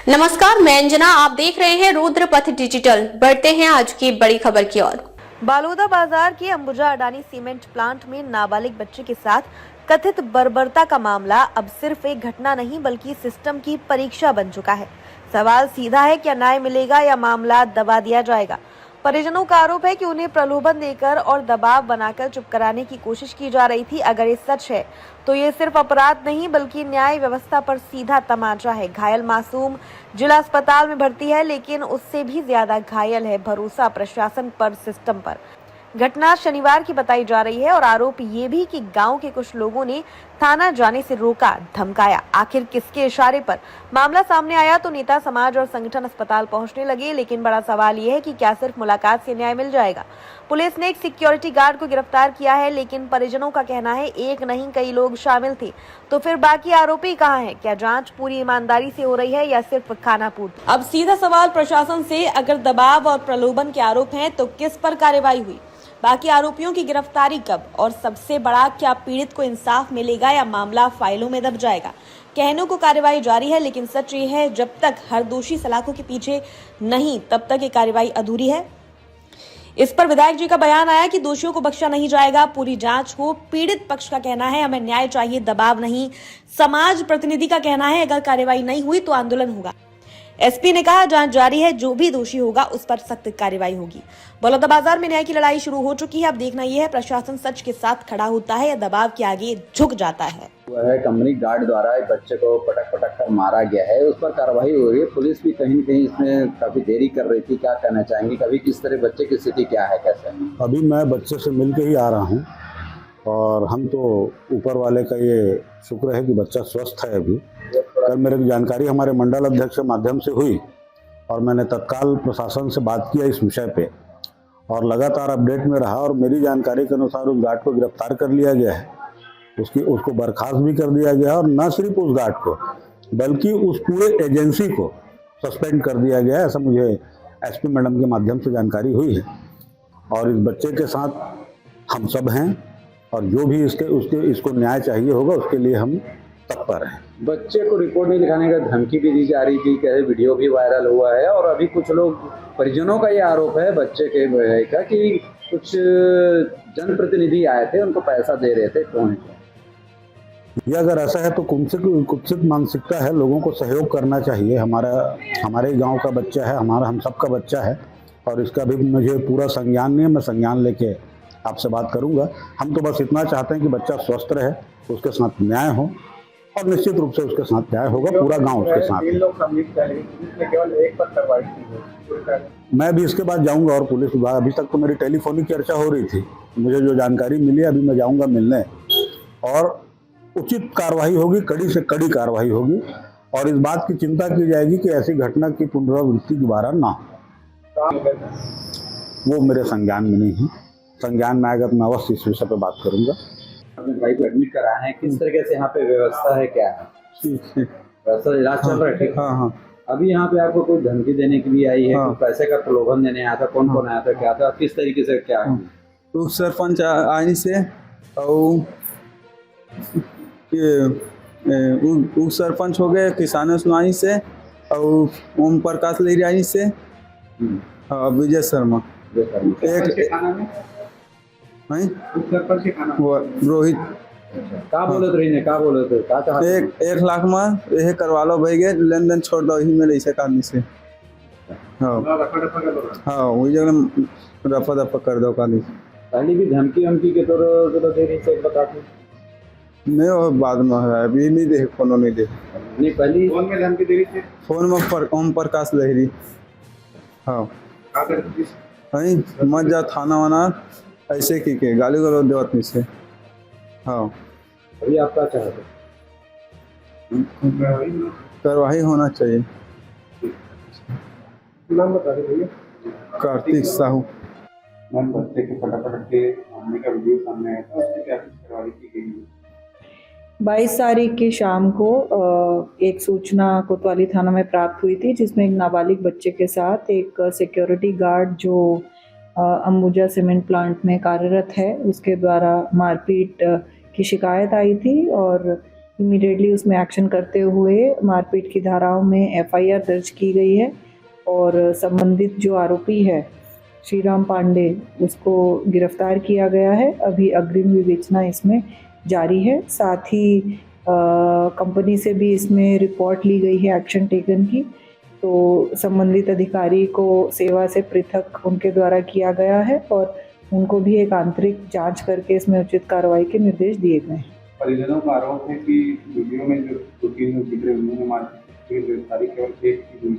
नमस्कार, मैं अंजना। आप देख रहे हैं रुद्रपथ डिजिटल। बढ़ते हैं आज की बड़ी खबर की ओर। बालोदा बाजार के अंबुजा अडानी सीमेंट प्लांट में नाबालिग बच्चे के साथ कथित बर्बरता का मामला अब सिर्फ एक घटना नहीं बल्कि सिस्टम की परीक्षा बन चुका है। सवाल सीधा है, क्या न्याय मिलेगा या मामला दबा दिया जाएगा। परिजनों का आरोप है कि उन्हें प्रलोभन देकर और दबाव बनाकर चुप कराने की कोशिश की जा रही थी। अगर ये सच है तो ये सिर्फ अपराध नहीं बल्कि न्याय व्यवस्था पर सीधा तमाचा है। घायल मासूम जिला अस्पताल में भर्ती है, लेकिन उससे भी ज्यादा घायल है भरोसा प्रशासन पर, सिस्टम पर। घटना शनिवार की बताई जा रही है और आरोप ये भी कि गांव के कुछ लोगों ने थाना जाने से रोका, धमकाया। आखिर किसके इशारे पर मामला सामने आया तो नेता समाज और संगठन अस्पताल पहुंचने लगे, लेकिन बड़ा सवाल ये है कि क्या सिर्फ मुलाकात से न्याय मिल जाएगा। पुलिस ने एक सिक्योरिटी गार्ड को गिरफ्तार किया है, लेकिन परिजनों का कहना है एक नहीं कई लोग शामिल थे। तो फिर बाकी आरोपी कहाँ हैं? क्या जांच पूरी ईमानदारी से हो रही है या सिर्फ खानापूर्ति? अब सीधा सवाल प्रशासन से, अगर दबाव और प्रलोभन के आरोप हैं तो किस पर कार्रवाई हुई? बाकी आरोपियों की गिरफ्तारी कब? और सबसे बड़ा, क्या पीड़ित को इंसाफ मिलेगा या मामला फाइलों में दब जाएगा? कहने को कार्रवाई जारी है, लेकिन सच ये है जब तक हर दोषी सलाखों के पीछे नहीं तब तक ये कार्रवाई अधूरी है। इस पर विधायक जी का बयान आया कि दोषियों को बख्शा नहीं जाएगा, पूरी जांच हो। पीड़ित पक्ष का कहना है हमें न्याय चाहिए, दबाव नहीं। समाज प्रतिनिधि का कहना है अगर कार्रवाई नहीं हुई तो आंदोलन होगा। एसपी ने कहा जांच जारी है, जो भी दोषी होगा उस पर सख्त कार्रवाई होगी। बलौदा बाजार में न्याय की लड़ाई शुरू हो चुकी है। अब देखना यह है प्रशासन सच के साथ खड़ा होता है या दबाव के आगे झुक जाता है। वह कंपनी गार्ड द्वारा एक बच्चे को पटक कर मारा गया है, उस पर कार्रवाई हो रही है। पुलिस भी कहीं न कहीं इसमें काफी देरी कर रही थी। क्या कहना चाहेंगे, कभी किस तरह बच्चे की स्थिति क्या है, कैसे? अभी मैं बच्चे से मिल के ही आ रहा हूँ और हम तो ऊपर वाले का ये शुक्र है कि बच्चा स्वस्थ है। अभी कल मेरे को जानकारी हमारे मंडल अध्यक्ष के माध्यम से हुई और मैंने तत्काल प्रशासन से बात किया इस विषय पे और लगातार अपडेट में रहा और मेरी जानकारी के अनुसार उस गार्ड को गिरफ्तार कर लिया गया है। उसको बर्खास्त भी कर दिया गया है और न सिर्फ उस गार्ड को बल्कि उस पूरे एजेंसी को सस्पेंड कर दिया गया है। ऐसा मुझे एसपी मैडम के माध्यम से जानकारी हुई है और इस बच्चे के साथ हम सब हैं और जो भी इसको न्याय चाहिए होगा उसके लिए हम तत्पर हैं। बच्चे को रिपोर्ट नहीं लिखाने का धमकी भी दी जा रही थी, कहे वीडियो भी वायरल हुआ है और अभी कुछ लोग परिजनों का ये आरोप है बच्चे के का कि कुछ जनप्रतिनिधि आए थे, उनको पैसा दे रहे थे। कौन है ये? अगर ऐसा है तो कुत्सित मानसिकता है, लोगों को सहयोग करना चाहिए। हमारे गांव का बच्चा है, हम सबका बच्चा है और इसका भी मुझे पूरा संज्ञान नहीं है। मैं संज्ञान लेके आपसे बात करूंगा। हम तो बस इतना चाहते हैं कि बच्चा स्वस्थ रहे, उसके साथ न्याय हो और निश्चित रूप से उसके साथ न्याय होगा। पूरा गांव उसके साथ केवल एक पर कार्रवाई की। मैं भी इसके बाद जाऊंगा और पुलिस विभाग, अभी तक तो मेरी टेलीफोनिक चर्चा हो रही थी, मुझे जो जानकारी मिली अभी मैं जाऊंगा मिलने और उचित कार्रवाई होगी, कड़ी से कड़ी कार्रवाई होगी और इस बात की चिंता की जाएगी कि ऐसी घटना की पुनरावृत्ति दोबारा ना हो। वो मेरे संज्ञान में नहीं है। संज्ञान में आएगा तो मैं अवश्य इस विषय पर बात करूंगा। अपने भाई को एडमिट कराया है, किस तरीके से यहाँ पे व्यवस्था है, क्या है व्यवस्था? इलाज चल रहा है ठीक? हाँ। अभी यहाँ पे आपको कोई धमकी देने के लिए आई है? हाँ। पैसे का प्रलोभन देने आया था? कौन कौन आया था, क्या था, किस तरीके से क्या है? उप सरपंच आने से और उप सरपंच हो गए किसानों सुनाई से और ओम प्रकाश लेरी से विजय शर्मा। रोहित का बोले थे 1 लाख में यह करवा लो भाई गे, लेन देन छोड़ दो, यही मेरे ऐसे करने से। हाँ वही जगह रफा दफा कर दो। पहले भी धमकी के तो देरी से बताते नहीं, और बाद में है, अभी नहीं दे, फोन नहीं दे। नहीं पहली फोन में धमकी दे रही थी, फोन में ओम प्रकाश लहरी। हाँ मत जा थाना वाना ऐसे की के गाली गलौज दो आदमी से। हाँ अभी आप क्या चाहते? कार्रवाई होना चाहिए। नाम बता दे भैया। कार्तिक साहू। मैम, बच्चे के पटापट के हमने का वीडियो सामने आया था, उसकी क्या कार्रवाई की गई है? 22 तारीख की शाम को एक सूचना कोतवाली थाना में प्राप्त हुई थी, जिसमें एक नाबालिग बच्चे के साथ एक सिक्योरिटी गार्ड जो अंबुजा सीमेंट प्लांट में कार्यरत है, उसके द्वारा मारपीट की शिकायत आई थी और इमीडिएटली उसमें एक्शन करते हुए मारपीट की धाराओं में एफआईआर दर्ज की गई है और संबंधित जो आरोपी है श्रीराम पांडे उसको गिरफ्तार किया गया है। अभी अग्रिम विवेचना इसमें जारी है। साथ ही कंपनी से भी इसमें रिपोर्ट ली गई है एक्शन टेकन की, तो संबंधित अधिकारी को सेवा से पृथक उनके द्वारा किया गया है और उनको भी एक आंतरिक जांच करके इसमें उचित कार्रवाई के निर्देश दिए गए हैं। परिजनों का आरोप है कि वीडियो में जो 2-3 लोग दिख रहे हैं उन्होंने मारपीट की गिरफ्तारी केवल एक की हुई।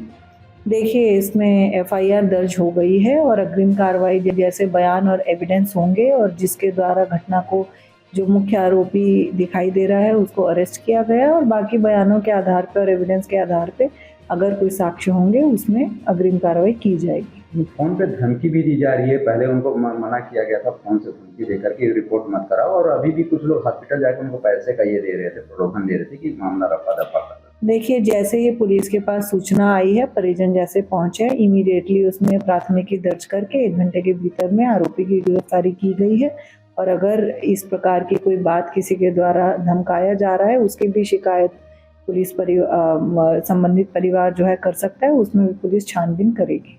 देखिए, इसमें एफआईआर दर्ज हो गई है और अग्रिम कार्रवाई जैसे बयान और एविडेंस होंगे और जिसके द्वारा घटना को जो मुख्य आरोपी दिखाई दे रहा है उसको अरेस्ट किया गया और बाकी बयानों के आधार पर और एविडेंस के आधार पे अगर कोई साक्ष्य होंगे उसमें अग्रिम कार्रवाई की जाएगी। फोन पे धमकी भी दी जा रही है। पहले उनको मना किया गया था फोन से धमकी देकर के रिपोर्ट मत कराओ, और अभी भी कुछ लोग हॉस्पिटल जाकर उनको पैसे का ये दे रहे थे, प्रलोभन दे रहे थे कि मामला रफा दफा कर। देखिए, जैसे ही पुलिस के पास सूचना आई है, परिजन जैसे पहुंचे, इमीडिएटली उसमें प्राथमिकी दर्ज करके 1 घंटे के भीतर में आरोपी की गिरफ्तारी की गई है। और अगर इस प्रकार की कोई बात किसी के द्वारा धमकाया जा रहा है उसकी भी शिकायत पुलिस संबंधित परिवार जो है कर सकता है, उसमें भी पुलिस छानबीन करेगी।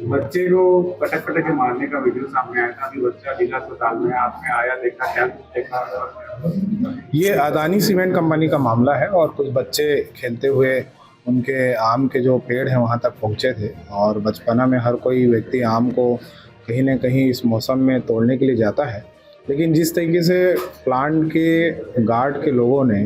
बच्चे को पटक पटक के मारने का वीडियो सामने आया था। अभी बच्चा जिला अस्पताल में आपने आया, देखा, क्या देखा? ये अदानी सीमेंट कंपनी का मामला है और कुछ बच्चे खेलते हुए उनके आम के जो पेड़ हैं वहाँ तक पहुँचे थे और बचपना में हर कोई व्यक्ति आम को कहीं न कहीं इस मौसम में तोड़ने के लिए जाता है, लेकिन जिस तरीके से प्लांट के गार्ड के लोगों ने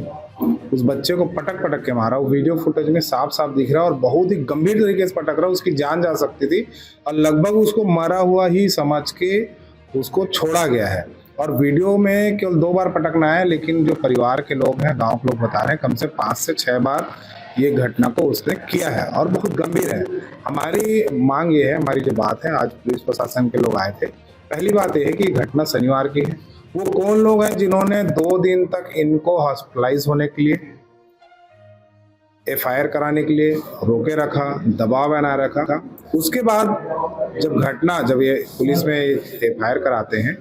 उस बच्चे को पटक पटक के मारा, वो वीडियो फुटेज में साफ साफ दिख रहा है और बहुत ही गंभीर तरीके से पटक रहा, उसकी जान जा सकती थी और लगभग उसको मरा हुआ ही समझ के उसको छोड़ा गया है। और वीडियो में केवल 2 बार पटकना है, लेकिन जो परिवार के लोग हैं, गांव के लोग बता रहे हैं कम से 5 से 6 बार ये घटना को उसने किया है और बहुत गंभीर है। हमारी मांग ये है, हमारी जो बात है, आज पुलिस प्रशासन के लोग आए थे। पहली बात यह है कि घटना शनिवार की है। वो कौन लोग हैं जिन्होंने 2 दिन तक इनको हॉस्पिटलाइज होने के लिए, एफआईआर कराने के लिए रोके रखा, दबाव बना रखा। उसके बाद जब ये पुलिस में एफआईआर कराते हैं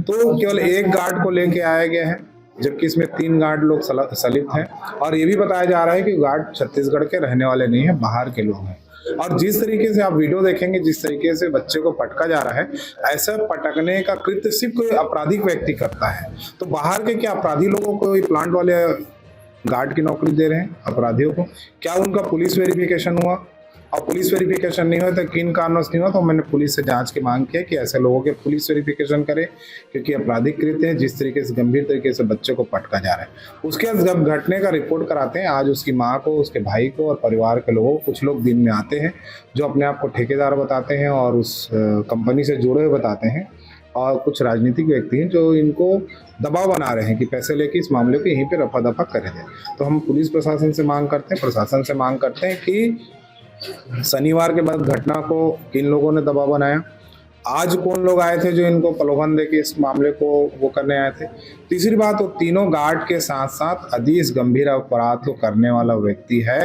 तो केवल 1 गार्ड को लेके आया गया है, जबकि इसमें 3 गार्ड लोग संलिप्त हैं और ये भी बताया जा रहा है कि गार्ड छत्तीसगढ़ के रहने वाले नहीं है, बाहर के लोग हैं। और जिस तरीके से आप वीडियो देखेंगे, जिस तरीके से बच्चे को पटका जा रहा है, ऐसा पटकने का कृत्य सिर्फ कोई आपराधिक व्यक्ति करता है। तो बाहर के क्या अपराधी लोगों को प्लांट वाले गार्ड की नौकरी दे रहे हैं अपराधियों को? क्या उनका पुलिस वेरिफिकेशन हुआ? और पुलिस वेरिफिकेशन नहीं हुआ तो किन कारणों से नहीं हुआ? तो मैंने पुलिस से जांच की मांग की है कि ऐसे लोगों के पुलिस वेरिफिकेशन करे, क्योंकि आपराधिक कृत्य है जिस तरीके से गंभीर तरीके से बच्चे को पटका जा रहा है। उसके बाद जब घटने का रिपोर्ट कराते हैं, आज उसकी माँ को, उसके भाई को और परिवार के लोगों को, कुछ लोग दिन में आते हैं जो अपने आप को ठेकेदार बताते हैं और उस कंपनी से जुड़े हुए बताते हैं, और कुछ राजनीतिक व्यक्ति हैं जो इनको दबाव बना रहे हैं कि पैसे लेके इस मामले को यहीं पे रफा दफा कर दें। तो हम पुलिस प्रशासन से मांग करते हैं, प्रशासन से मांग करते हैं कि शनिवार के बाद घटना को किन लोगों ने दबाव बनाया, आज कौन लोग आए थे जो इनको प्रलोभन देके इस मामले को वो करने आए थे। तीसरी बात, वो तीनों गार्ड के साथ साथ यदि इस गंभीर अपराध को करने वाला व्यक्ति है,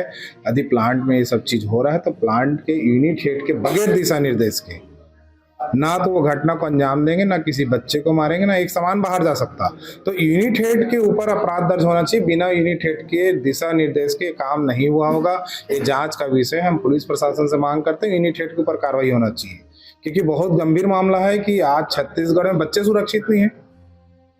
यदि प्लांट में ये सब चीज हो रहा है, तो प्लांट के यूनिट हेड के बगैर दिशा निर्देश के ना तो वो घटना को अंजाम देंगे, ना किसी बच्चे को मारेंगे, ना एक सामान बाहर जा सकता। तो यूनिट हेड के ऊपर अपराध दर्ज होना चाहिए। बिना यूनिट हेड के दिशा निर्देश के काम नहीं हुआ होगा। ये जांच का विषय हम पुलिस प्रशासन से मांग करते हैं, यूनिट हेड के ऊपर कार्रवाई होना चाहिए, क्योंकि बहुत गंभीर मामला है कि आज छत्तीसगढ़ में बच्चे सुरक्षित नहीं है।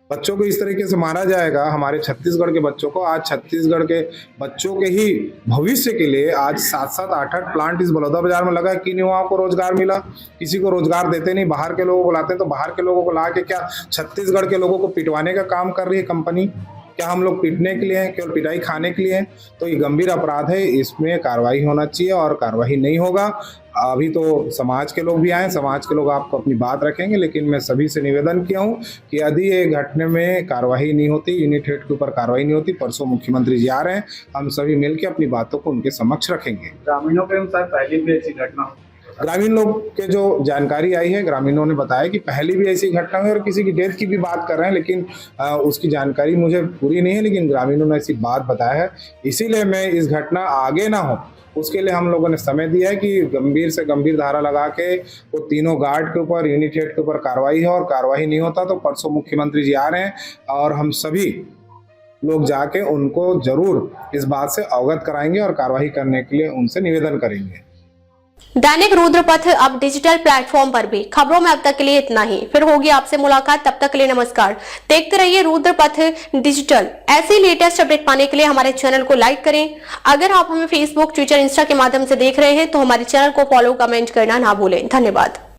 बच्चों को इस तरीके से मारा जाएगा, हमारे छत्तीसगढ़ के बच्चों को। आज छत्तीसगढ़ के बच्चों के ही भविष्य के लिए आज 7-7, 8-8 प्लांट इस बलौदा बाजार में लगा है कि युवाओं को रोजगार मिला। किसी को रोजगार देते नहीं, बाहर के लोगों को लाते हैं, तो बाहर के लोगों को ला के क्या छत्तीसगढ़ के लोगों को पिटवाने का काम कर रही है कंपनी? क्या हम लोग पीटने के लिए हैं, केवल पिटाई खाने के लिए हैं? तो ये गंभीर अपराध है, इसमें कार्रवाई होना चाहिए और कार्रवाई नहीं होगा। अभी तो समाज के लोग भी आए, समाज के लोग आपको अपनी बात रखेंगे, लेकिन मैं सभी से निवेदन किया हूँ कि यदि ये घटने में कार्रवाई नहीं होती, यूनिट हेड के ऊपर कार्रवाई नहीं होती, परसों मुख्यमंत्री जी आ रहे हैं, हम सभी मिलकर अपनी बातों को उनके समक्ष रखेंगे। ग्रामीणों के अनुसार पहले भी ऐसी घटना, ग्रामीण लोग के जो जानकारी आई है, ग्रामीणों ने बताया कि पहले भी ऐसी घटना हुई और किसी की डेथ की भी बात कर रहे हैं, लेकिन उसकी जानकारी मुझे पूरी नहीं है, लेकिन ग्रामीणों ने ऐसी बात बताया है। इसीलिए मैं इस घटना आगे ना हो उसके लिए हम लोगों ने समय दिया है कि गंभीर से गंभीर धारा लगा के वो तीनों गार्ड के ऊपर, यूनिट हेड के ऊपर कार्रवाई है, और कार्रवाई नहीं होता तो परसों मुख्यमंत्री जी आ रहे हैं और हम सभी लोग जाके उनको जरूर इस बात से अवगत कराएंगे और कार्रवाई करने के लिए उनसे निवेदन करेंगे। दैनिक रुद्रपथ अब डिजिटल प्लेटफॉर्म पर भी। खबरों में अब तक के लिए इतना ही, फिर होगी आपसे मुलाकात, तब तक के लिए नमस्कार। देखते रहिए रुद्रपथ डिजिटल। ऐसे लेटेस्ट अपडेट पाने के लिए हमारे चैनल को लाइक करें। अगर आप हमें फेसबुक, ट्विटर, इंस्टा के माध्यम से देख रहे हैं तो हमारे चैनल को फॉलो, कमेंट करना ना भूलें। धन्यवाद।